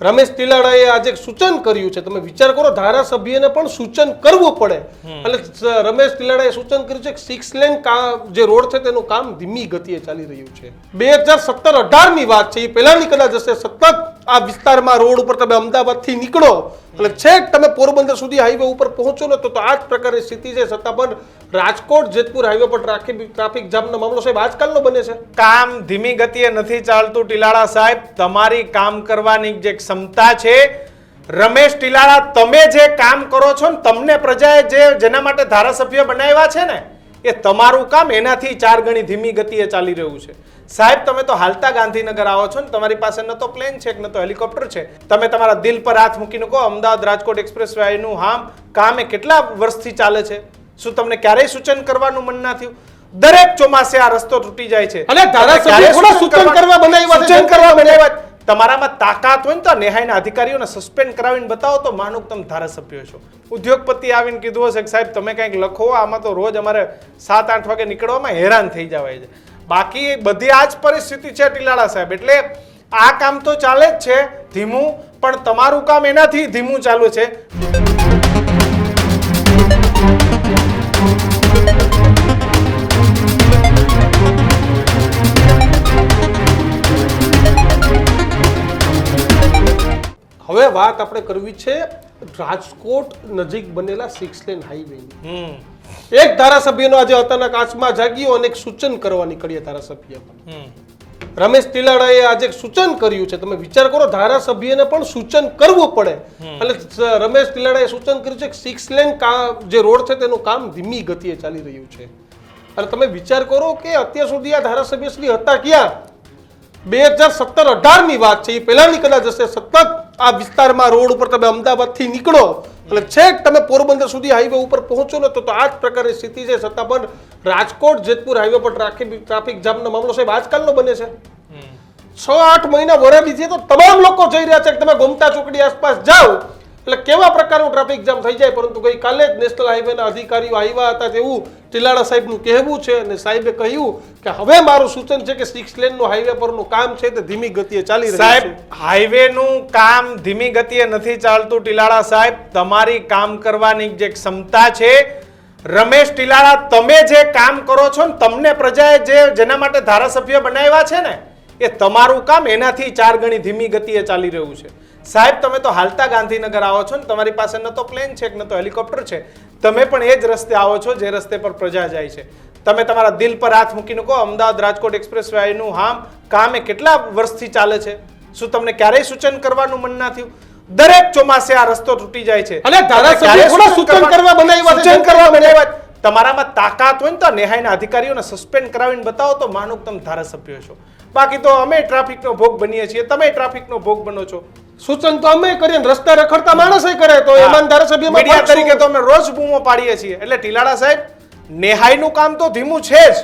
રમેશ તિલાડાએ આજે એક સૂચન કર્યું છે, તમે વિચાર કરો ધારાસભ્યને પણ સૂચન કરવું પડે એટલે રમેશ તિલાડાએ સૂચન કર્યું છે કે 6 લેન જે રોડ છે તેનું કામ ધીમી ગતિએ ચાલી રહ્યું છે. 2017-18 ની વાત છે, એ પહેલાની કદાચ હશે. સતત આ વિસ્તારમાં રોડ ઉપર તમે અમદાવાદથી નીકળો એટલે છેક તમે પોરબંદર સુધી હાઈવે ઉપર પહોંચો ને તો આ જ પ્રકારની સ્થિતિ છે. છતાં પણ રાજકોટ જેતપુર હાઈવે પર ટ્રાફિક જામનો મામલો સાહેબ આજકાલનો બને છે. કામ ધીમી ગતિએ નથી ચાલતું ટીલાળા સાહેબ. તમારી કામ કરવાની જે ક્ષમતા છે રમેશ ટીલાળા, તમે જે કામ કરો છો ને તમને પ્રજાએ જેના માટે ધારાસભ્ય બનાવ્યા છે ને એ તમારું કામ એનાથી 4 ગણી ધીમી ગતિએ ચાલી રહ્યું છે. સાહેબ તમે તો હાલતા ગાંધીનગર આવો છો ને તમારી પાસે ન તો પ્લેન છે ન તો હેલિકોપ્ટર છે. તમે તમારા દિલ પર હાથ મૂકીને કહો અમદાવાદ રાજકોટ એક્સપ્રેસ વેનું કામ એ કેટલા વર્ષથી ચાલે છે? શું તમને ક્યારેય સૂચન કરવાનું મન ના થયું? દરેક ચોમાસે આ રસ્તો તૂટી જાય છે અને ધારાસભ્ય થોડા સૂચન કરવા બનાવ્યા. તમારામાં તાકાત હોય ને તો નેહાયના અધિકારીઓને સસ્પેન્ડ કરાવીને બતાવો તો માનો તમે ધારાસભ્ય છો. ઉદ્યોગપતિ આવીને કીધું હશે કે સાહેબ તમે કંઈક લખો, આમાં તો રોજ અમારે 7-8 વાગે નીકળવામાં હેરાન થઈ જવાય છે. બાકી બધી આ જ પરિસ્થિતિ છે ટીલાળા સાહેબ. એટલે આ કામ તો ચાલે જ છે ધીમું, પણ તમારું કામ એનાથી ધીમું ચાલુ છે. હવે વાત આપણે કરવી છે રાજકોટ નજીક બનેલા 6 લેન હાઈવેની. એક ધારાસભ્યનો આજે અચાનક આંચમાં જાગ્યો અને એક સૂચન કરવા નીકળ્યા ધારાસભ્ય. રમેશ તિલાડાએ આજે એક સૂચન કર્યું છે, તમે વિચાર કરો ધારાસભ્યને પણ સૂચન કરવું પડે એટલે રમેશ તિલાડાએ સૂચન કર્યું છે કે 6 લેન જે રોડ છે તેનું કામ ધીમી ગતિએ ચાલી રહ્યું છે. અને તમે વિચાર કરો કે અત્યાર સુધી આ ધારાસભ્ય શ્રી હતા ક્યાં? 2017-18 ની વાત છે, એ પહેલાની કદાચ હશે. સતત આ વિસ્તારમાં રોડ ઉપર તમે અમદાવાદથી નીકળો એટલે છેક તમે પોરબંદર સુધી હાઈવે ઉપર પહોંચો ને તો આ જ પ્રકારની સ્થિતિ છે. છતાં પણ રાજકોટ જેતપુર હાઈવે પર ટ્રાફિક જામનો મામલો સાહેબ આજકાલનો બને છે. 6-8 મહિના વરેલી છે તો તમામ લોકો જઈ રહ્યા છે કે તમે ગોમતા ચોકડી આસપાસ જાઓ એટલે કેવા પ્રકારનું ટ્રાફિક જામ થઈ જાય. પરંતુ ગઈકાલે જ નેશનલ હાઈવેના અધિકારીઓ આવ્યા હતા તેવું ટીલાળા સાહેબનું કહેવું છે અને સાહેબે કહ્યું કે હવે મારું સૂચન છે કે 6 લેનનું હાઈવે પરનું કામ છે તે ધીમી ગતિએ ચાલી રહ્યું છે. સાહેબ હાઈવેનું કામ ધીમી ગતિએ નથી ચાલતું ટીલાળા સાહેબ. તમારી કામ કરવાની જે ક્ષમતા છે રમેશ ટીલાળા, તમે જે કામ કરો છો ને તમને પ્રજાએ જેના માટે ધારાસભ્ય બનાવ્યા છે ને એ તમારું કામ એનાથી 4 ગણી ધીમી ગતિએ ચાલી રહ્યું છે. સાહેબ તમે તો હાલતા ગાંધીનગર આવો છો ને તમારી પાસે ન તો પ્લેન છે ન તો હેલિકોપ્ટર છે. તમે પણ એ જ રસ્તે આવો છો જે રસ્તે પર પ્રજા જાય છે. તમે તમારા દિલ પર હાથ મૂકીને કહો અમદાવાદ રાજકોટ એક્સપ્રેસ વેનું કામ એ કેટલા વર્ષથી ચાલે છે? શું તમને ક્યારેય સૂચન કરવાનું મન ના થયું? દરેક ચોમાસે આ રસ્તો તૂટી જાય છે અને ધારાસભ્ય થોડા સૂચન કરવા બનાવ્યા. તમારામાં તાકાત હોય ને તો નેહાયના અધિકારીઓને સસ્પેન્ડ કરાવીને બતાવો તો માનો તમે ધારાસભ્ય છો. બાકી તો અમે ટ્રાફિકનો ભોગ બનીએ છીએ, તમે ટ્રાફિકનો ભોગ બનો છો. સૂચન તો અમે કરીએ, રસ્તા રખડતા માણસે કરે તો એમાં ધારાસભ્યમાં મીડિયા તરીકે તો અમે રોજ બૂમો પાડીએ છીએ. એટલે ટીલાળા સાહેબ નેહાયનું કામ તો ધીમું છે જ,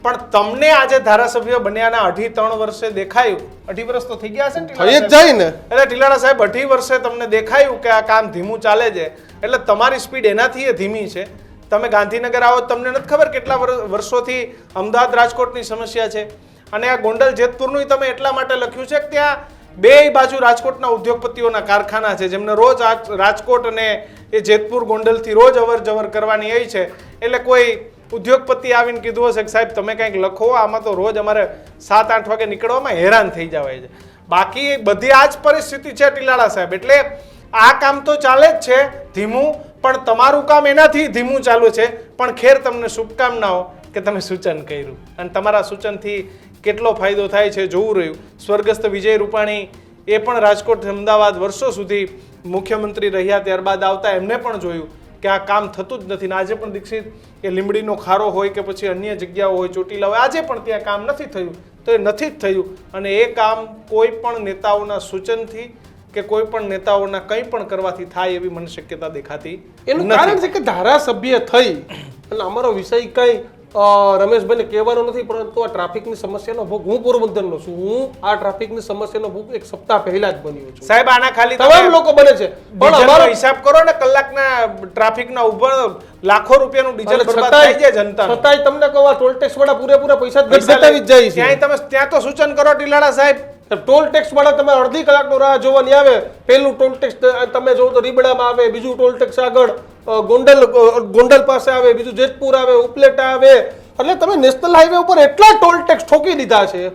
પણ તમને આજે ધારાસભ્ય બન્યાના 2.5-3 વર્ષે દેખાયું. 2.5 વર્ષ તો થઈ ગયા છે ને થઈ જ જાય ને. એટલે ટીલાળા સાહેબ 2.5 વર્ષે તમને દેખાયું કે આ કામ ધીમું ચાલે છે એટલે તમારી સ્પીડ એનાથી ધીમી છે. તમે ગાંધીનગર આવો તમને નથી ખબર કેટલા વર્ષોથી અમદાવાદ રાજકોટની સમસ્યા છે. અને આ ગોંડલ જેતપુરનું તમે એટલા માટે લખ્યું છે કે ત્યાં બે બાજુ રાજકોટના ઉદ્યોગપતિઓના કારખાના છે જેમને રોજ રાજકોટ અને એ જેતપુર ગોંડલથી રોજ અવર જવર કરવાની એ છે. એટલે કોઈ ઉદ્યોગપતિ આવીને કીધું હશે કે સાહેબ તમે કંઈક લખો, આમાં તો રોજ અમારે 7-8 વાગે નીકળવામાં હેરાન થઈ જવાય છે. બાકી બધી આ જ પરિસ્થિતિ છે ટીલાળા સાહેબ. એટલે આ કામ તો ચાલે જ છે ધીમું, પણ તમારું કામ એનાથી ધીમું ચાલુ છે. પણ ખેર તમને શુભકામનાઓ કે તમે સૂચન કર્યું અને તમારા સૂચનથી કેટલો ફાયદો થાય છે જોવું રહ્યું. સ્વર્ગસ્થ વિજય રૂપાણી એ પણ રાજકોટ અમદાવાદ વર્ષો સુધી મુખ્યમંત્રી રહ્યા ત્યારબાદ આવતા એમને પણ જોયું કે આ કામ થતું જ નથી. આજે પણ દીક્ષિત એ લીંબડીનો ખારો હોય કે પછી અન્ય જગ્યાઓ હોય, ચોટીલા હોય, આજે પણ ત્યાં કામ નથી થયું તો એ નથી જ થયું. અને એ કામ કોઈ પણ નેતાઓના સૂચનથી કે કોઈ પણ નેતાઓના કંઈ પણ કરવાથી થાય એવી મને શક્યતા દેખાતી. એનું કારણ છે કે ધારાસભ્ય થઈ એટલે અમારો વિષય કઈ રમેશભાઈને કહેવાનો નથી, પરંતુ આ ટ્રાફિકની સમસ્યાનો ભોગ હું પોરબંદરનો છું. હું આ ટ્રાફિકની સમસ્યાનો ભોગ 1 સપ્તાહ પહેલા જ બન્યો છું. સાહેબ આના ખાલી તમામ લોકો બને છે પણ અમારો હિસાબ કરો ને કલાકના ટ્રાફિકના ઉપર લાખો રૂપિયાનું ડીઝલ બરબાદ થઈ જાય જનતા. છતાંય તમને કહો આ ટોલ ટેક્સ વાળા પૂરેપૂરા પૈસા ગટાવી જ જાય છે. ત્યાં તો સૂચન કરો ટીલાળા સાહેબ. ટોલ ટેક્સ માટે તમે અડધી કલાકનો રાહ જોવાની આવે. પહેલું ટોલ ટેક્સ તમે જોવો તો રીબડામાં આવે, બીજું ટોલ ટેક્સ આગળ ગોંડલ પાસે આવે, બીજું જેતપુર આવે, ઉપલેટા આવે. એટલે તમે નેશનલ હાઈવે ઉપર એટલા ટોલ ટેક્સ ઠોકી દીધા છે,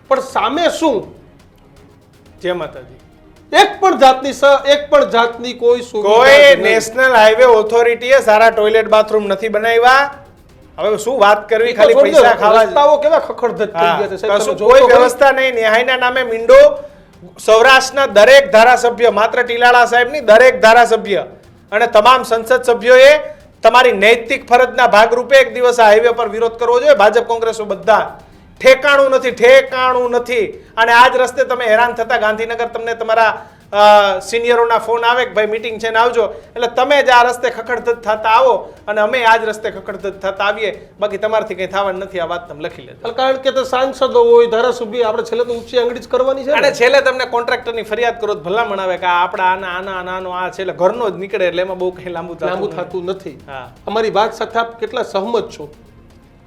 પણ સામે શું? જય માતાજી. એક પણ જાતની કોઈ સુવિધા કોઈ નહીં. નેશનલ હાઈવે ઓથોરિટીએ સારા ટોયલેટ બાથરૂમ નથી બનાવ્યા. હવે શું વાત કરવી, ખાલી તો પૈસા ખાવા જ. રસ્તાઓ કેવા ખખડધજ થઈ ગયા છે સાહેબ, કશું તમે જોવો કોઈ તો ખરી. વ્યવસ્થા નહીં. ન્યાયના નામે મીંડો. સૌરાષ્ટ્રના દરેક ધારાસભ્ય, માત્ર ટીલાળા સાહેબની, દરેક ધારાસભ્ય અને તમામ સંસદ સભ્યોએ તમારી નૈતિક ફરજના ભાગરૂપે એક દિવસ આ હાઈવે પર વિરોધ કરવો જોઈએ. ભાજપ કોંગ્રેસો બધા. ઠેકાણું નથી. અને આ જ રસ્તે તમે હેરાન થતા ગાંધીનગર તમને તમારા સિનિયરોના ફોન આવે કે ભાઈ મીટિંગ છે ને આવજો, એટલે તમે જ આ રસ્તે ખખડધજ થતા આવો અને અમે આ જ રસ્તે ખખડધજ થતા આવીએ. બાકી તમારાથી કંઈ થવાનું નથી. આ વાત તમે લખી લેજો. કારણ કે તે સાંસદો હોય, ધારાસભ્ય, આપણે છેલ્લે તો ઊંચી આંગળી જ કરવાની છે ને. અને છેલ્લે તમને કોન્ટ્રાક્ટરની ફરિયાદ કરો તો ભલામણ આવે કે આ આપણા આનો આ છેલ્લે ઘરનો જ નીકળે, એટલે એમાં બહુ કંઈ લાંબુ થતું નથી. હા. અમારી વાત સાથે આપ કેટલા સહમત છો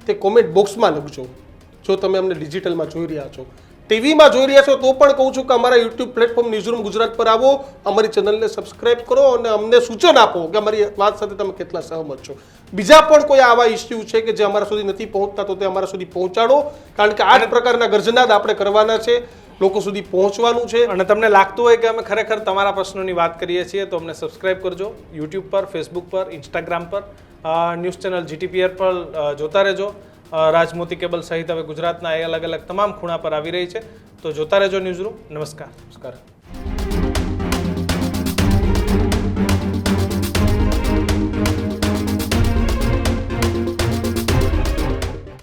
તે કોમેન્ટ બોક્સમાં લખજો. જો તમે અમને ડિજિટલમાં જોઈ રહ્યા છો, ટીવીમાં જોઈ રહ્યા છો, તો પણ કહું છું કે અમારા યુટ્યુબ પ્લેટફોર્મ ન્યૂઝરૂમ ગુજરાત પર આવો, અમારી ચેનલને સબસ્ક્રાઇબ કરો અને અમને સૂચન આપો કે અમારી વાત સાથે તમે કેટલા સહમત છો. બીજા પણ કોઈ આવા ઇસ્યુ છે કે જે અમારા સુધી નથી પહોંચતા, તો તે અમારા સુધી પહોંચાડો. કારણ કે આ જ પ્રકારના ગર્જનાદ આપણે કરવાના છે, લોકો સુધી પહોંચવાનું છે. અને તમને લાગતું હોય કે અમે ખરેખર તમારા પ્રશ્નોની વાત કરીએ છીએ, તો અમને સબસ્ક્રાઇબ કરજો. યુટ્યુબ પર, ફેસબુક પર, ઇન્સ્ટાગ્રામ પર, ન્યૂઝ ચેનલ GTPR પર જોતા રહેજો. રાજમોતી કેબલ સહિત હવે ગુજરાતના એ અલગ અલગ તમામ ખૂણા પર આવી રહી છે, તો જોતા રહેજો ન્યૂઝરૂમ. નમસ્કાર.